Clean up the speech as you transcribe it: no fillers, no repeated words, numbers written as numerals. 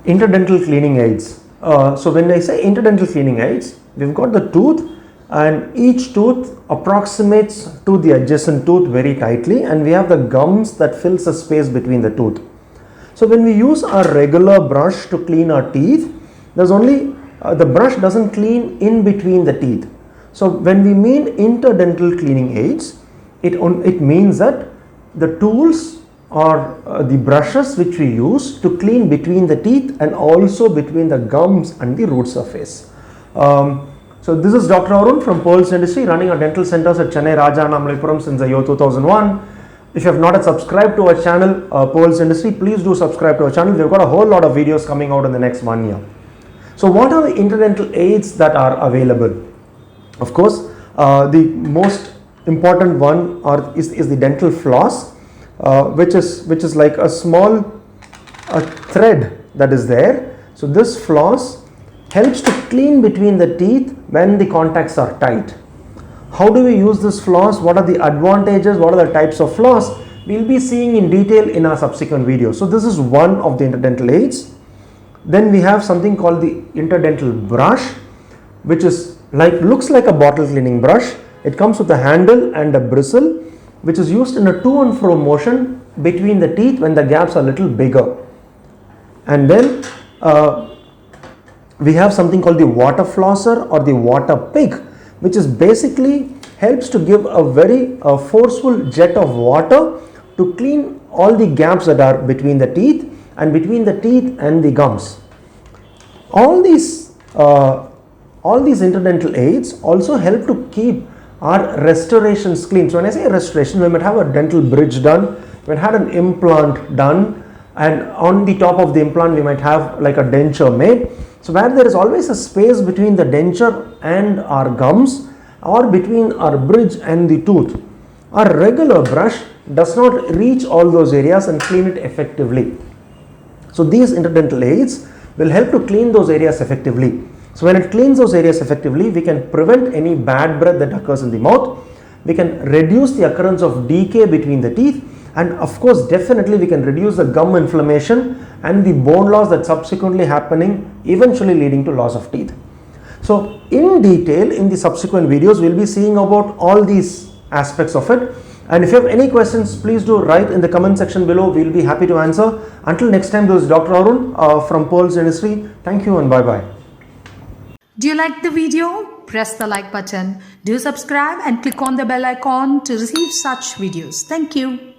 interdental cleaning aids. So when I say interdental cleaning aids, we've got the tooth and each tooth approximates to the adjacent tooth very tightly, and we have the gums that fills the space between the tooth. So when we use our regular brush to clean our teeth, there's only the brush doesn't clean in between the teeth. So when we mean interdental cleaning aids, it means that the tools or the brushes which we use to clean between the teeth and also between the gums and the root surface. So this is Dr. Arun from Pearls Dentistry, running our dental centers at Chennai, Raja, Namalapuram since the year 2001. If you have not yet subscribed to our channel, Pearls Dentistry, please do subscribe to our channel. We've got a whole lot of videos coming out in the next 1 year. So what are the interdental aids that are available? Of course, the most important one is the dental floss, which is like a small thread that is there. So this floss helps to clean between the teeth when the contacts are tight. How do we use this floss? What are the advantages? What are the types of floss? We'll be seeing in detail in our subsequent videos. So this is one of the interdental aids. Then we have something called the interdental brush, which is looks like a bottle cleaning brush. It comes with a handle and a bristle, which is used in a to and fro motion between the teeth when the gaps are a little bigger. And then we have something called the water flosser or the water pick, which is basically helps to give a very forceful jet of water to clean all the gaps that are between the teeth and the gums. All these interdental aids also help to keep our restorations clean. So when I say restoration, we might have a dental bridge done, we might have an implant done, and on the top of the implant we might have like a denture made. So where there is always a space between the denture and our gums or between our bridge and the tooth, our regular brush does not reach all those areas and clean it effectively. So these interdental aids will help to clean those areas effectively. So when it cleans those areas effectively, we can prevent any bad breath that occurs in the mouth. We can reduce the occurrence of decay between the teeth, and of course definitely we can reduce the gum inflammation and the bone loss that's subsequently happening, eventually leading to loss of teeth. So in detail in the subsequent videos we'll be seeing about all these aspects of it, and if you have any questions, please do write in the comment section below. We'll be happy to answer. Until next time, this is Dr. Arun from Pearls Dentistry. Thank you and bye bye. Do you like the video? Press the like button. Do subscribe and click on the bell icon to receive such videos. Thank you.